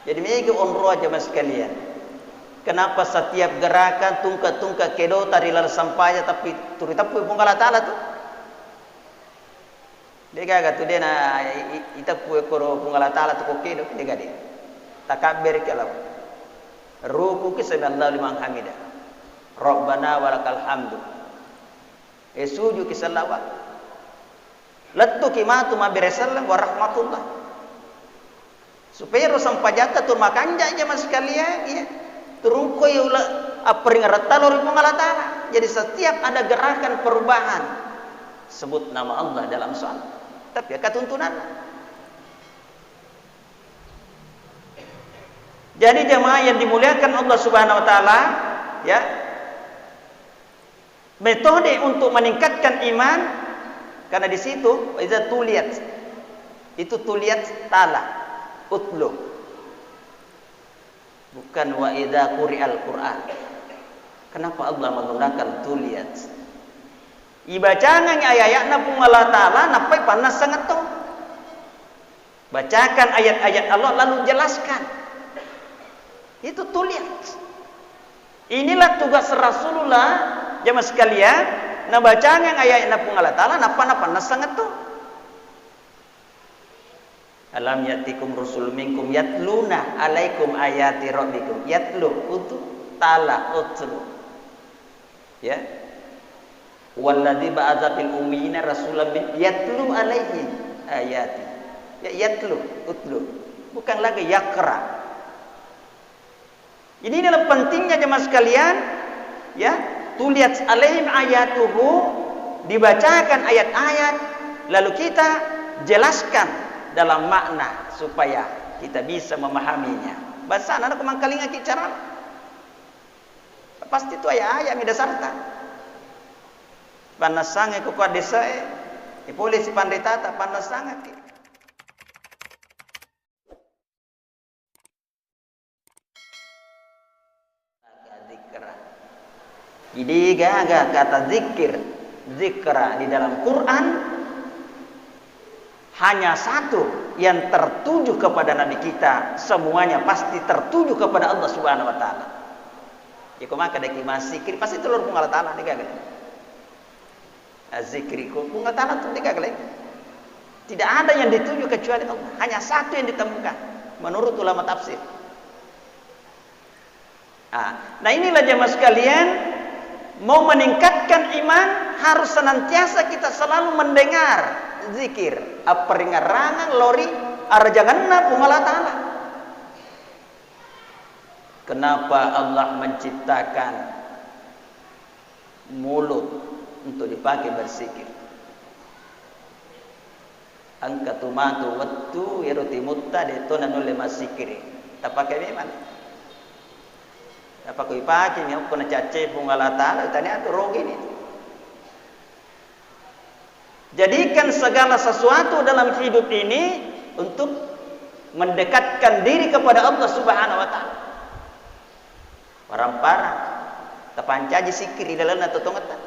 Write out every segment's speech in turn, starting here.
Jadi megi onro aja mas sekalian. Kenapa setiap gerakan tungka-tungka kedo tari lal sampaya tapi turi tapu punggala taala tu? Dia gaga tu dia na itapu ekoro punggala taala tu kedo dia gade. Takabir kalau ruku ki samiallahu liman hamida. Rabbana walakal hamdu. Suju ki salawat. Lattu ki matu ma biresallam wa rahmatullah. Supaya rosam pajaka tur makanja aja mas sekalian ya. Turun koy aperingarata lori pengalatana. Jadi setiap ada gerakan perubahan sebut nama Allah dalam salat. Tapi ya ketuntunan. Jadi jemaah yang dimuliakan Allah Subhanahu wa taala, ya. Metode untuk meningkatkan iman karena di situ iza tuliyat. Itu tuliyat tala, utlu. Bukan wa idza quri'al Qur'an. Kenapa Allah menggunakan tuliyat? Ibacangan ayat-ayatna pungala taala napai panas sangat tu. Bacakan ayat-ayat Allah lalu jelaskan. Itu tuliyat. Inilah tugas Rasulullah jemaah sekalian, na bacangan ayat-ayatna pungala taala napa panas sangat tu. Alam yatikum rusul minkum yatluna alaikum ayati rabbikum. Yatlu utu tala utlu. Ya. Walladzi ba'atsa fil ummiyina rasulan yatlu alaihi ayati. Ya yatlu utlu. Bukan lagi yakra. Ini adalah pentingnya jemaah sekalian, ya. Tuliyat alaihim ayatuhu, dibacakan ayat-ayat lalu kita jelaskan dalam makna supaya kita bisa memahaminya. Bahasa anak kemangkalinga kicara. Pasti itu ayat-ayat midasarta. Panasange ko kwa desae, polisi pandetata panasange. Jadi gaga kata zikir, zikra di dalam Quran hanya satu yang tertuju kepada Nabi kita, semuanya pasti tertuju kepada Allah Subhanahu wa taala. Ya maka deki masikir pasti telur pungal taala digagal. Azikriku pungal taala tu digagal. Tidak ada yang dituju kecuali Allah, hanya satu yang ditemukan menurut ulama tafsir. Nah inilah jemaah sekalian, mau meningkatkan iman harus senantiasa kita selalu mendengar zikir aperingarangan lori arjanganna pungala taala. Kenapa Allah menciptakan mulut untuk dipakai berzikir? Angkatumatu wattu yaroti mutta detona nulle masikiri. Tak pakai memang. Apa kau pakai ni aku nak cace pungala taala tanya tu rogi ni. Jadikan segala sesuatu dalam hidup ini untuk mendekatkan diri kepada Allah Subhanahu wa taala. Parampara tapancaji sikiri dalam atau tongatan.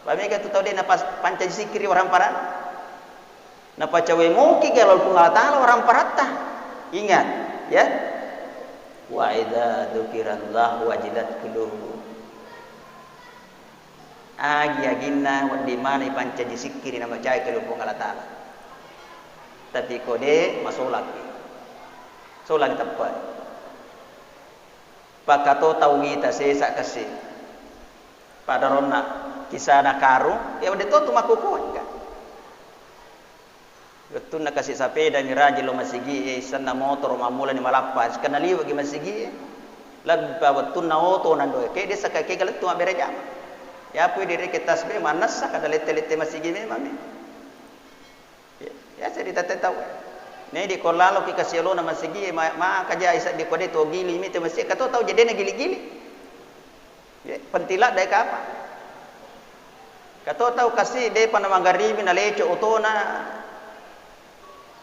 Bami ka tu tahu dia napa pancaji sikiri parampara. Napa cawe muki kalau pungal taala parampara. Ingat, ya. Wa idza dzukirallahu wajilat qulubuhum. Aginna wa di mana pancaji sikiri nama cai ke lupung Allah taala. Tapi kode masolak. Solang tepat. Pakato tauhid sesa kasih. Pada rona kisah nakaru ya udah tu makukuan kan. Betul nak kasih sepeda miraji lo masigi sana motor mamula ni malapas kana liwa gi masigi lag bawatun na auto nando ke desa ka ke galat tu abereja. Ya pui diri kita tasbih manas kada lete-lete masigi memang. Ya saya ditata tahu. Ni di kolalo ki kasilo na masigi ma kaja isa di kode to gili mi te masigi kato tahu jadi na gili-gili. Ya pentila dai ka apa? Kato tahu kasih de panamangaribi na lecho otona.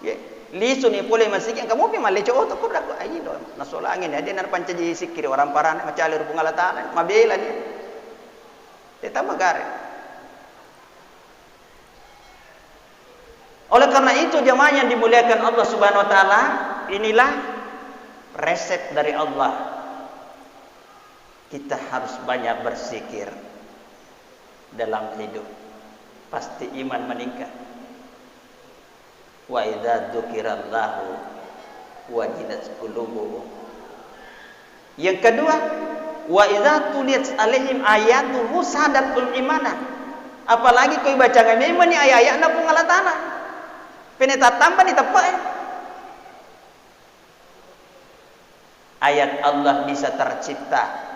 Ya, lisu ni pole masigi kamu pi malecho oto ko dak ayi do nasolangin ade nar pancaji sikiri orang parane macale rupung Allah taala mabela ni teta magare. Oleh karena itu jemaah yang dimuliakan Allah Subhanahu wa taala, inilah resep dari Allah. Kita harus banyak berzikir dalam hidup. Pasti iman meningkat. Wa idza dzukirallahu wajilat qulubuhum. Yang kedua, wa idza tuliyat alaihim ayatuhu sadatul imana. Apalagi kau baca memang ni ayat-ayat na pun Allah Taala. Peneta tambah ni tepat. Ayat Allah bisa tercipta.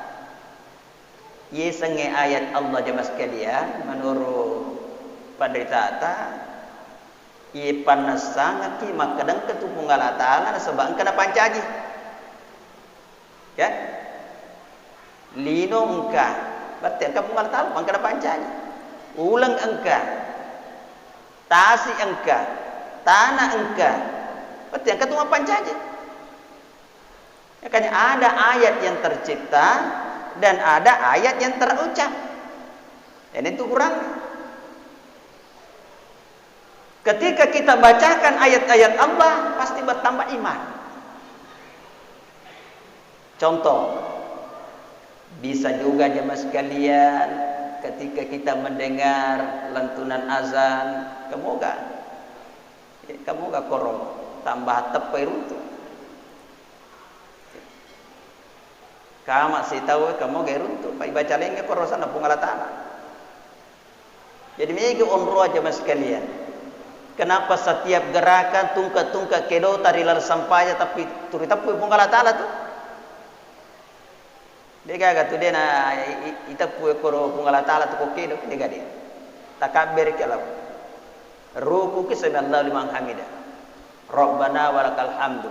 Ye sange ayat Allah jemaah sekalian menurut Padritata ye panas sangat ki makadang ketupung Allah Taala sebab kena pancaji. Ya. Lino engka, berarti engka pung Allah Taala kena pancaji. Ulang engka. Tasi engka, tanah engka. Berarti engka tu pancaji. Makanya ada ayat yang tercipta dan ada ayat yang terucap. Dan itu kurang. Ketika kita bacakan ayat-ayat Allah, pasti bertambah iman. Contoh, bisa juga jemaah sekalian, ketika kita mendengar lantunan azan, kamu gak korong, tambah tepai runtuh. Kamu masih tahu kamu gak runtuh, pai baca lagi korosan apung Allah Taala. Jadi mega onro aja mas sekalian. Kenapa setiap gerakan tungka-tungka kedo tarilar sampaya tapi turi tapu apung Allah Taala tu? Dia gak tu dia na itapu koro apung Allah Taala tu kedo dia gak dia. Takabir kalau ruku kisah liman hamidah. Rabbana walakal hamdu.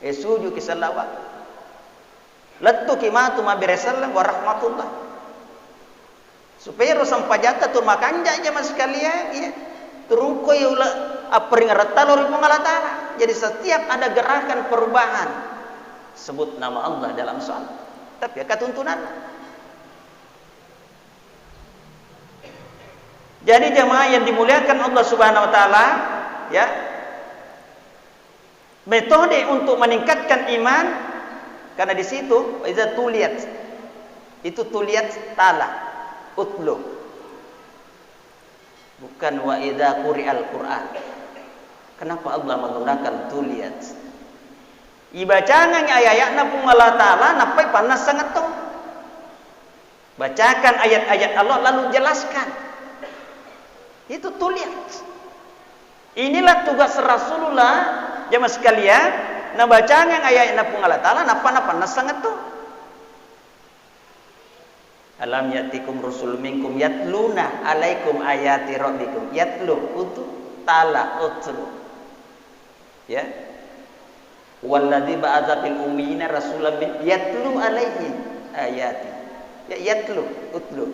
Suju kisah lawak. Lattu kimatu mabiresallam warahmatullah. Supaya rosam pajaka tu makanja aja mas sekalian, ya. Terungko ya ulah apring ratalor pun Allah Taala. Jadi setiap ada gerakan perubahan sebut nama Allah dalam salat. Tapi ketuntunan. Jadi jemaah yang dimuliakan Allah Subhanahu wa taala, ya. Metode untuk meningkatkan iman karena di situ iza tuliyat itu tuliyat tala utlu bukan wa idza quri'al Quran. Kenapa Allah menggunakan tuliyat? Ibacangan ayat-ayatna pun Allah Taala napai panas sangat tu. Bacakan ayat-ayat Allah lalu jelaskan. Itu tuliyat. Inilah tugas Rasulullah jemaah sekalian. Nah bacangan ayat na pung Allah Taala napa sangat tu. Alam yatikum rusul minkum yatluna alaikum ayati rabbikum. Yatlu utu tala utlu. Ya. Walladzi ba'atsa fil ummiyina rasulan min yatlu alaihim ayati. Ya yatlu utlu.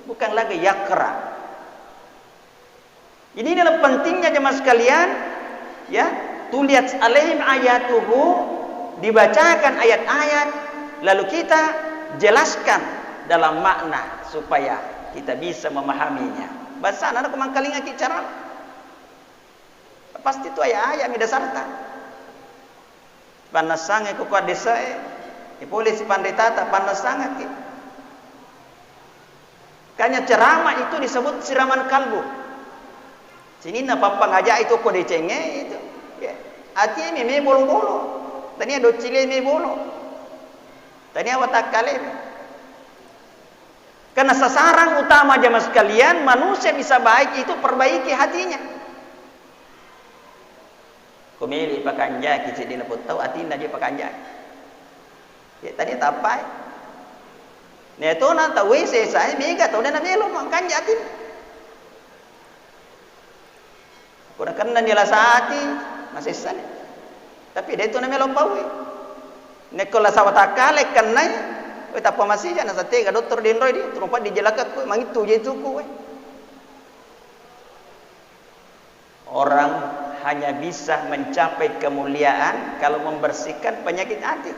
Bukan lagi yakra. Ini adalah pentingnya jemaah sekalian, ya. Tuliat alaihim ayatuhu, dibacakan ayat-ayat lalu kita jelaskan dalam makna supaya kita bisa memahaminya. Bahasa anak kemangkalinga kicara pasti itu ayat-ayat midasarta panasange ku kadesae polisi pandetata panasange ki kanya ceramah itu disebut siraman kalbu sini napa pangaja itu kode cenge itu. Ya, hati ini me bolo-bolo. Tani ada cile me bolo. Tani awak kale. Karena sasaran utama jemaah sekalian, manusia bisa baik itu perbaiki hatinya. Komeli pakanja kici dina potau atina dia pakanja. Ya tadi tapai. Ne to na tahu saya mega tahu na melo makanja atin. Kurang kena nila saati masih sana. Tapi dia itu namanya lompawi. Nekola sawatakale kanai. We tapa masih jana satega doktor dinroi di trompa dijelaka ku mangitu je itu ku. Orang hanya bisa mencapai kemuliaan kalau membersihkan penyakit hati.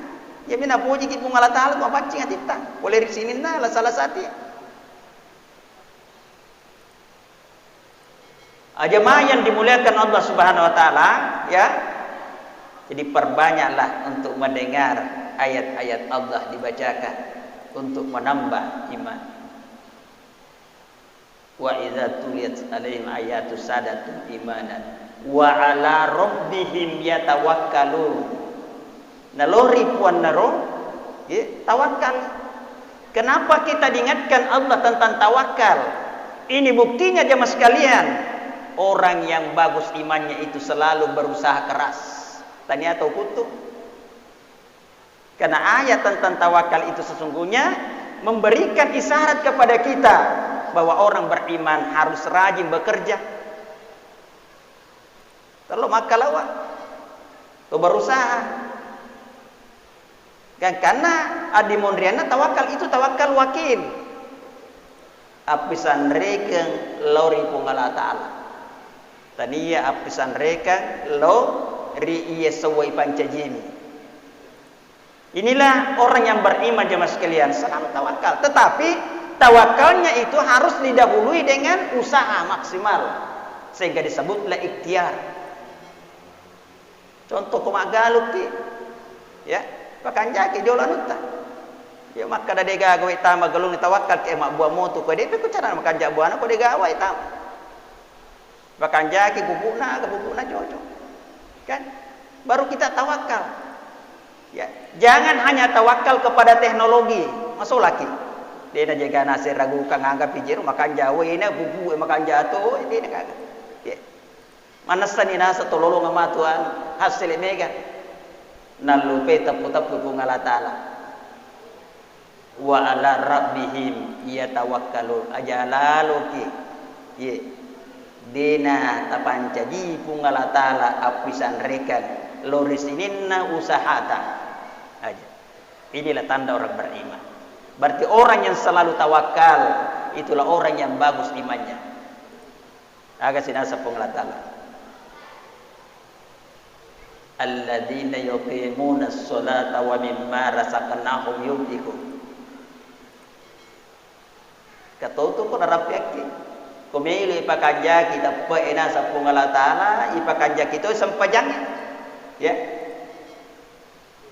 Ya mina puji ki pung Allah Taala tu apa cing hati ta. Boleh di sini nah lah salah satu. Jemaah yang dimuliakan Allah Subhanahu wa taala, ya. Jadi perbanyaklah untuk mendengar ayat-ayat Allah dibacakan untuk menambah iman. Wa idza tuliyat alaihim ayatu sadatu imanan wa ala rabbihim yatawakkalun. Nalori puan naro, ya, tawakal. Kenapa kita diingatkan Allah tentang tawakal? Ini buktinya jemaah sekalian. Orang yang bagus imannya itu selalu berusaha keras. Tanya atau kutuk. Karena ayat tentang tawakal itu sesungguhnya memberikan isyarat kepada kita bahwa orang beriman harus rajin bekerja. Kalau makalawa, tu berusaha. Karena adi mondriana tawakal itu tawakal wakil. Apisan rekeng lori pungala ta'ala. Tania apisan rekeng lo ri iya sawai pancajimi. Inilah orang yang beriman jemaah sekalian, selalu tawakal. Tetapi tawakalnya itu harus didahului dengan usaha maksimal, sehingga disebutlah ikhtiar. Contoh kumagaluk ti, ya, pakan jaki jolanutta. Ya maka dah dega gawe tama galung tawakal ke mak buah motu ko depe ko cara makan jak buana ko dega awai tam. Pakan jaki bubukna cocok. Kan? Baru kita tawakal. Ya, jangan hanya tawakal kepada teknologi. Masuk lagi. Dia nak jaga nasi ragu kang anggap pijir makan jawa ini bubu makan jatuh ini nak. Ya. Manasan ina sa tololong ama Tuhan hasil mega. Nalupe tapu-tapu bunga taala. Wa ala rabbihim yatawakkalun ajalaluki. Ye. Dina tapancaji bunga taala apisan rekan lorisininna usahata aja. Inilah tanda orang beriman. Berarti orang yang selalu tawakal itulah orang yang bagus imannya. Agak sinasa pengelatala. Alladzina yuqimuna as-salata wa mimma razaqnahum yunfiqun. Katoto ko narapiaki. Kumili ipakanja kita paena sa pengelatala ipakanja kita sampajangnya. Ya.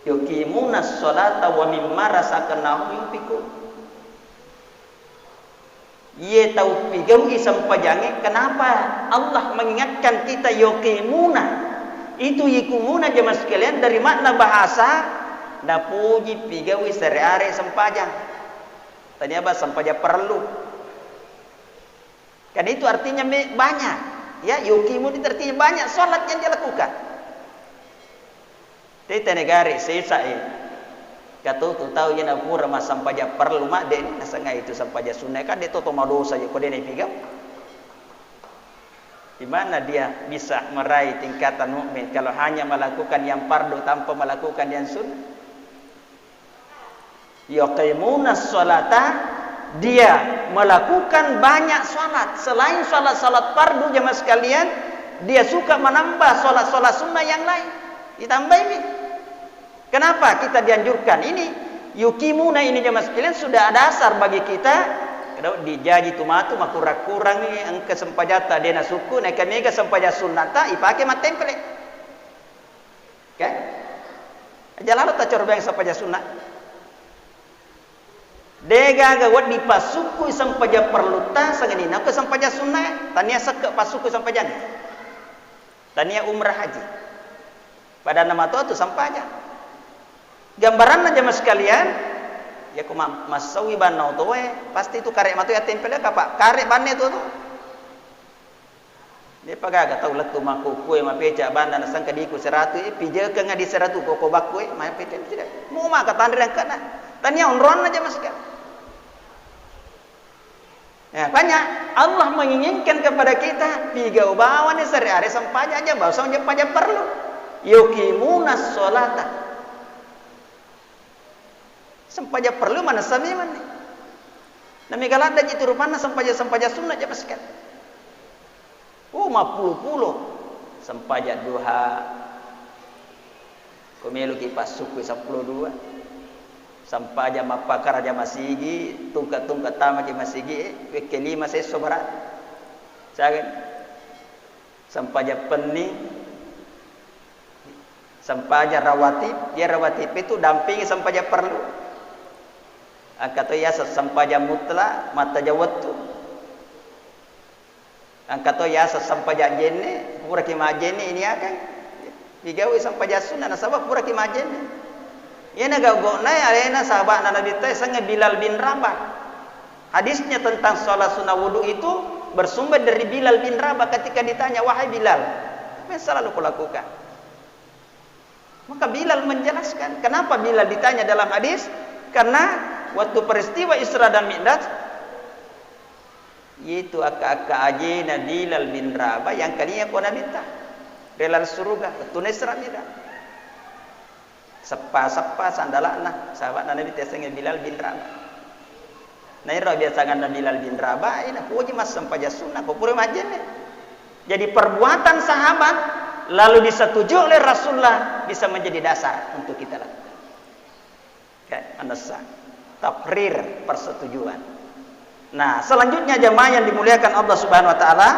Yuqimuna as-salata wa mimma razaqnahum yunfiqun. Ye tahu pigau isam pajange kenapa Allah mengingatkan kita yuqimuna. Itu yuqimuna jemaah sekalian dari makna bahasa na puji pigau sehari-hari sempajang. Tadi apa sempajang perlu. Kan itu artinya banyak. Ya, yuqimun itu artinya banyak salat yang dia lakukan. Tita negari sisa ini. Katu tu tahu yang aku ramah sampaja perlu mak dek ni nasangai itu sampaja sunnah kan dia tu dosa je kau dia ni pigau. Di mana dia bisa meraih tingkatan mukmin kalau hanya melakukan yang fardu tanpa melakukan yang sunnah? Yuqimuna sholata, dia melakukan banyak salat selain salat-salat fardu jemaah sekalian, dia suka menambah salat-salat sunnah yang lain. Ditambah ini. Kenapa kita dianjurkan ini? Yuqimuna ini jemaah sekalian sudah ada dasar bagi kita. Kalau dijaji tumatu makurang-kurang ni angka sempajata dena suku naik mega sempaja sunnata ipake matemple. Kan? Jalan ta corbeng sempaja sunnah. Dega gawat di pasuku sempaja perlu ta sanganina ke sempaja sunnah tania seke pasuku sempaja. Tania umrah haji. Pada nama tu sampaja. Gambaran aja mas sekalian, ya ku masawi banau tu pasti itu karek matu ya tempel ya kapa karek banne tu. Dia pagaga tahu letu maku kue ma peca banda nasang kadiku 100 pije ke ngadi 100 koko bakue ma peca tidak. Mu ma kata andre kana. Tanya onron aja mas sekalian. Ya, banyak Allah menginginkan kepada kita tiga ubawan sehari-hari sampainya aja bawa saja pajak perlu. Yuqimuna sholata. Sampaja perlu mana sami mana. Nami galada jitu rupana sampaja sunnah aja paskan. Mapuluh sampaja duha. Komelu ki pasuku 12. Sampaja mapakar aja masigi, tungkat tama ki masigi, kelima saya sobarat. Sagan. Sampaja penni Sampaja rawatib, dia rawatib itu dampingi sampaja perlu. Angkato ya sampaja mutlak mata jawatu. Angkato ya sampaja jenne, pura kima jenne ini akan digawe sampaja sunnah nasabab pura kima jenne. Ya naga gona arena sahabat Nabi teh sange Bilal bin Rabah. Hadisnya tentang salat sunnah wudu itu bersumber dari Bilal bin Rabah ketika ditanya, wahai Bilal, apa yang selalu kau lakukan? Maka Bilal menjelaskan. Kenapa Bilal ditanya dalam hadis? Karena waktu peristiwa Isra dan Mi'raj, itu aka-aka ajena Bilal bin Rabah yang kalinya kau minta relal surga tunai Isra Mi'raj. Sepa sandalana sahabat Nabi tesenge Bilal bin Rabah. Nah ira biasa ngana Bilal bin Rabah ina puji mas sampaja sunnah ko pure majene. Jadi perbuatan sahabat lalu disetujui oleh Rasulullah bisa menjadi dasar untuk kita lakukan. Kan anasa takrir persetujuan. Nah, selanjutnya jemaah yang dimuliakan Allah Subhanahu wa taala,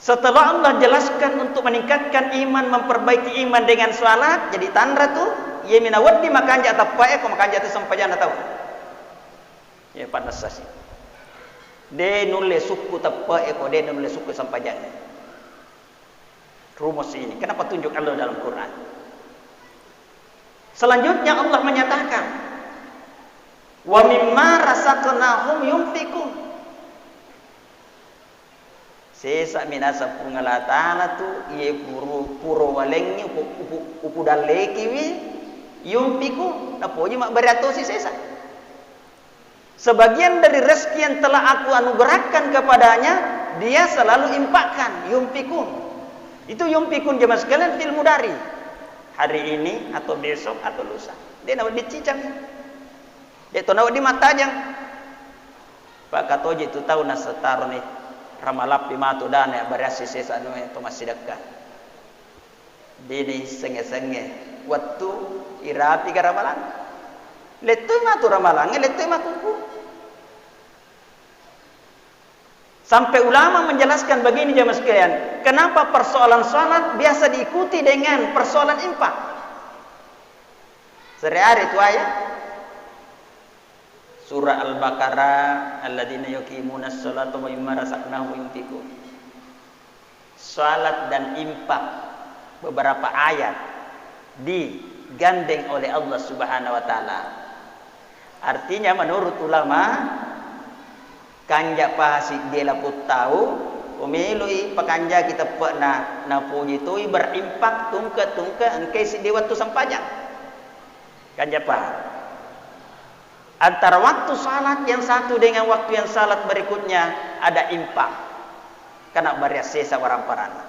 setelah Allah jelaskan untuk meningkatkan iman, memperbaiki iman dengan salat, jadi tanda tuh ye mina waddi makanja tapae ko makanja tu sampajana tahu. Ya pada sasi. De nulle suku tapae ko de nulle suku sampajana. Rumus ini. Kenapa tunjuk Allah dalam Quran? Selanjutnya Allah menyatakan, wa mimma razaqnahum yunfiqun. Sesa minasa pungala ta'ala tu ye puro walengi upu daleki wi yunfiqun. Napoji mak beratosi sesa. Sebagian dari rezeki yang telah aku anugerahkan kepadanya, dia selalu impakkan, yunfiqun. Itu yunfiqun jemaah sekalian fil mudari. Hari ini atau besok atau lusa. Dia nak dicicam. Dia tu nak di matajang. Pak katoji tu tahu nak setar ni ramalapi matu dana berasi sesa no itu masih dekat. Dini senge-senge waktu irapi ke ramalan. Letu matu ramalan, letu matu. Sampai ulama menjelaskan begini jemaah sekalian, kenapa persoalan salat biasa diikuti dengan persoalan infak. Sehari itu ayat surah Al-Baqarah, alladzina yuqimuna sholata wa mimma razaqnahum yunfiqun. Salat dan infak beberapa ayat digandeng oleh Allah Subhanahu wa taala. Artinya menurut ulama kanja pahasi dia laput tahu umilui pakanja kita pernah napuji tui berimpak tungke engkai si dewa tu sampajang kanja pah antara waktu salat yang satu dengan waktu yang salat berikutnya ada impak karena barias sesa warang parana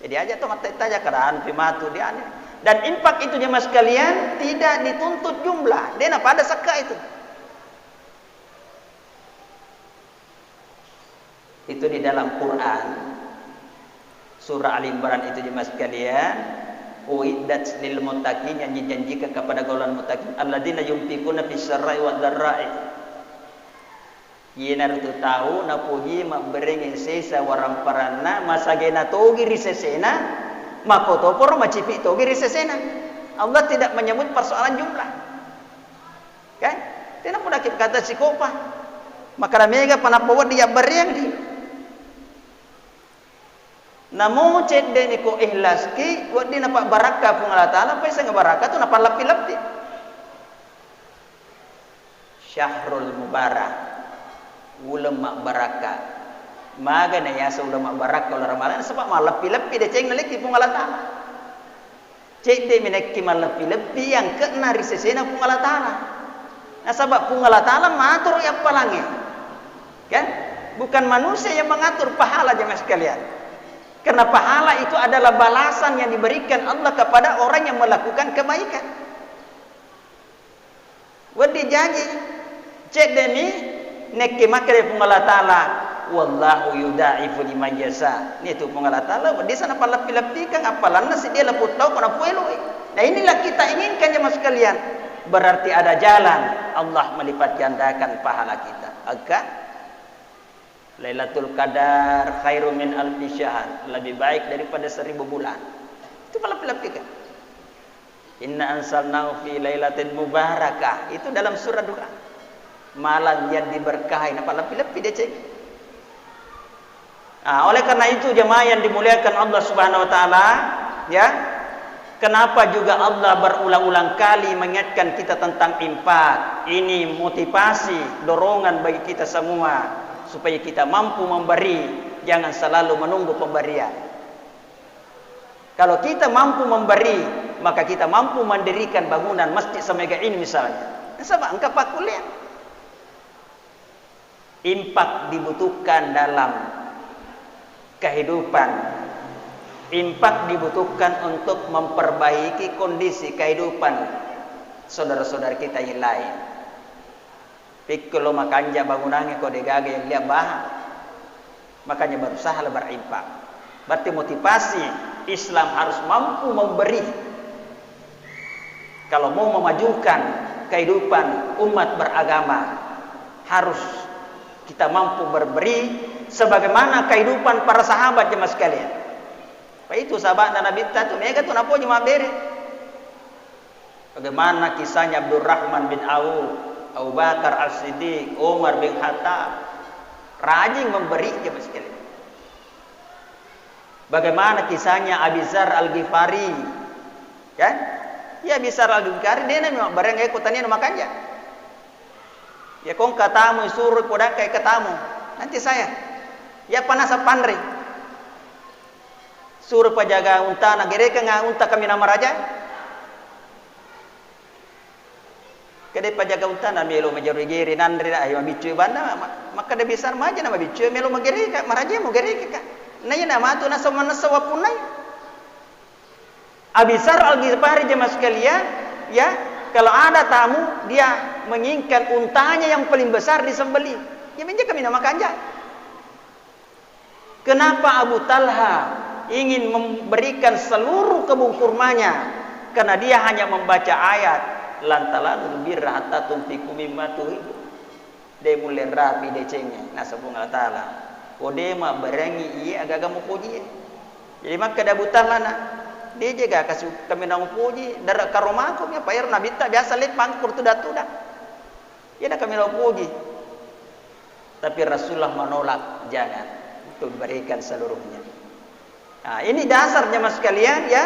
jadi aja tu mata taja keraan pimatu dia dan impak itu jemaah sekalian tidak dituntut jumlah dia apa ada seka itu. Itu di dalam Quran surah Al Imran itu jemaah sekalian uiddat lil muttaqin yang dijanjikan kepada golongan muttaqin alladzina yunfiquna fis syarra'i wad dharra'i yena tu tahu na puji mak berengin sesa warang parana masagena togi risesena makoto por macipi togi risesena Allah tidak menyebut persoalan jumlah kan tidak pun kata sikopa maka mega panapawad dia bereng di namo ced deni ko ikhlas ki wadi napa barakah pun Allah taala pa isang barakah tu napa lapi-lapi syahrul mubarak ulama barakah maga na yasa ulama barakah ulah ramalan sebab malapi-lapi de ceng naliki pun Allah taala ced de minekki malapi-lapi yang kena risesena pun Allah taala nah sebab pun Allah taala matur ya palange kan bukan manusia yang mengatur pahala jemaah sekalian. Karena pahala itu adalah balasan yang diberikan Allah kepada orang yang melakukan kebaikan. Wadi janji cek demi nek makre Allah taala wallahu yudaifu liman yasha. Ni tu Allah taala di sana pala pilapi kan apalanna si dia laput tahu kana puelo. Nah inilah kita inginkan jemaah sekalian. Berarti ada jalan Allah melipat gandakan pahala kita. Agar Lailatul Qadar khairu min alfi syahr, lebih baik daripada 1000 bulan. Itu pelap-pelap kan. Inna ansalnahu fi lailatin mubarakah. Itu dalam surah doa. Malam yang diberkahi. Apa lebih-lebih dia cek. Oleh karena itu jemaah yang dimuliakan Allah Subhanahu wa taala, ya. Kenapa juga Allah berulang-ulang kali mengingatkan kita tentang infak? Ini motivasi, dorongan bagi kita semua supaya kita mampu memberi, jangan selalu menunggu pemberian. Kalau kita mampu memberi, maka kita mampu mendirikan bangunan masjid semega ini misalnya. Sama angka pakulian. Infak dibutuhkan dalam kehidupan. Infak dibutuhkan untuk memperbaiki kondisi kehidupan saudara-saudara kita yang lain. Pikul makanya bangunannya kau degaga yang lihat bahan. Makanya berusaha berinfak. Berarti motivasi Islam harus mampu memberi. Kalau mau memajukan kehidupan umat beragama, harus kita mampu berberi sebagaimana kehidupan para sahabat jemaah sekalian. Apa itu sahabat Nabi itu mereka tuh napo cuma beri. Bagaimana kisahnya Abdurrahman bin Auf, Abu Bakar As-Siddiq, Umar bin Khattab, rajin memberi jemaah sekalian. Bagaimana kisahnya Abi Dzar Al-Ghifari, ya? Ya Abi Dzar Al-Ghifari dia memang barang ikutannya makanya. Ya kong katamu suruh kodak kayak katamu. Nanti saya ya panas pandri. Suruh pajaga unta na gereka nga unta kami nama raja. Kade pajaga unta na melo majari geri nandri ayo bicu banda maka de besar maja nama bicu melo magereka maraja mo gereka ka. Naya nama tu na sama sawapunay. Abisar Al-Ghifari jemaah sekalian, ya, kalau ada tamu dia menginginkan untanya yang paling besar disembelih. Ya menja kami nama kanja. Kenapa Abu Talha ingin memberikan seluruh kebun kurmanya? Karena dia hanya membaca ayat lantalanul birra hatta tunfiqu mimma tuhibbu. Dia mulai rapi decengnya. Nah subhanahu wa taala. Kode ma berengi iya agak mau puji. Jadi maka ada Abu Talha na dia jaga kasih kami nang puji darat karomaku nya payar nabi tak biasa lihat pangkur tu datu dah. Ya dah kami nang puji. Tapi Rasulullah menolak, jangan untuk berikan seluruhnya. Nah, ini dasar jemaah sekalian ya,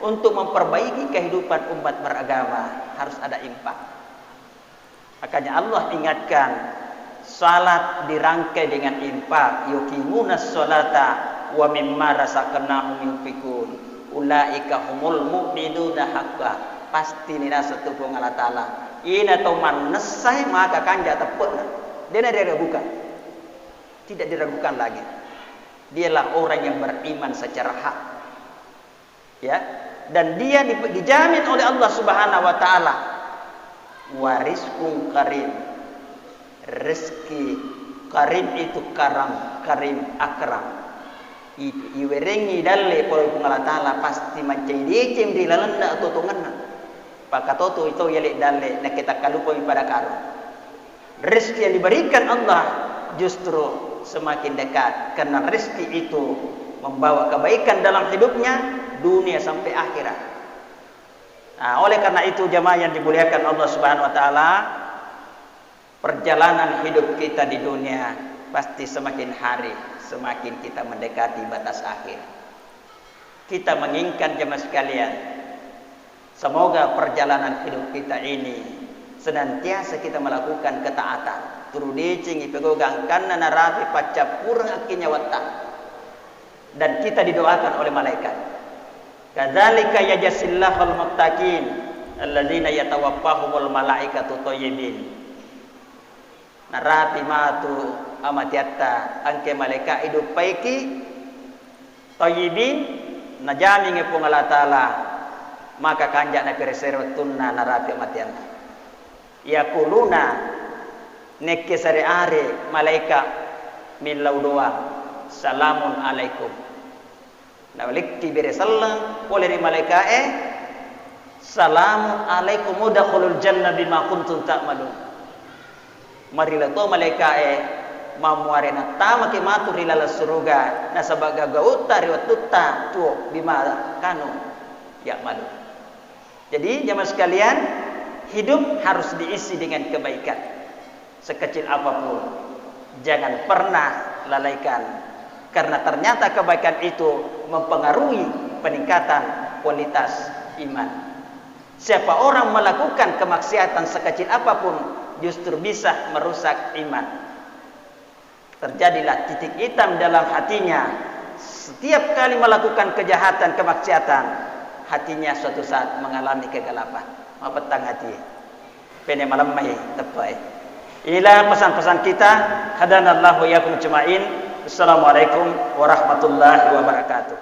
untuk memperbaiki kehidupan umat beragama harus ada infak. Makanya Allah ingatkan salat dirangkai dengan infak, yuqimunas sholata wa mimma razaqnahum yunfikun. Ulaika humul mu'minuna haqqan. Pasti nina satu Allah Taala. Ina to manesai maka kanja tepuk. Dia tidak diragukan. Tidak diragukan lagi. Dialah orang yang beriman secara hak. Ya, dan dia dijamin oleh Allah Subhanahu wa taala warizqun karim. Rezeki karim itu karim akram. Iwerengi dalle pol Allah taala pasti mencari cem di lalanda atau tunganna. Pakatoto itu yelek dalle nak kita kalupa pada karo. Rezeki yang diberikan Allah justru semakin dekat karena rezeki itu membawa kebaikan dalam hidupnya dunia sampai akhirat. Nah, oleh karena itu jemaah yang dimuliakan Allah Subhanahu wa taala, perjalanan hidup kita di dunia pasti semakin hari semakin kita mendekati batas akhir. Kita menginginkan jemaah sekalian, semoga perjalanan hidup kita ini senantiasa kita melakukan ketaatan. Turudicing ipegogang kanna narafi pacapurang akinya watta. Dan kita didoakan oleh malaikat. Kadzalika yajzillahul muttaqin alladzina yatawaffahumul malaikatu thayyibin. Narafi matu amatiatta angke malaikat hidup paiki thayyibin najami ngepung Allah taala maka kanjak na peresertunna narafi amatianna. Yaquluna nekke sare are malaika min laudoa salamun alaikum. Nawalik tibere sallam oleh malaika salamun alaikum udkhulul jannah bima kuntum ta'malun. Marilah to malaika mamuarena tama ke maturi lala surga na sabaga gauta riwatutta tu bima kanu ya'malu. Jadi jemaah sekalian, hidup harus diisi dengan kebaikan. Sekecil apapun, jangan pernah lalaikan, karena ternyata kebaikan itu mempengaruhi peningkatan kualitas iman. Siapa orang melakukan kemaksiatan sekecil apapun, justru bisa merusak iman. Terjadilah titik hitam dalam hatinya. Setiap kali melakukan kejahatan, kemaksiatan, hatinya suatu saat mengalami kegelapan. Mapetang hati. Pene malam mai tepai. Inilah pesan-pesan kita. Hadanallahu iyyakum ajma'in. Assalamualaikum warahmatullahi wabarakatuh.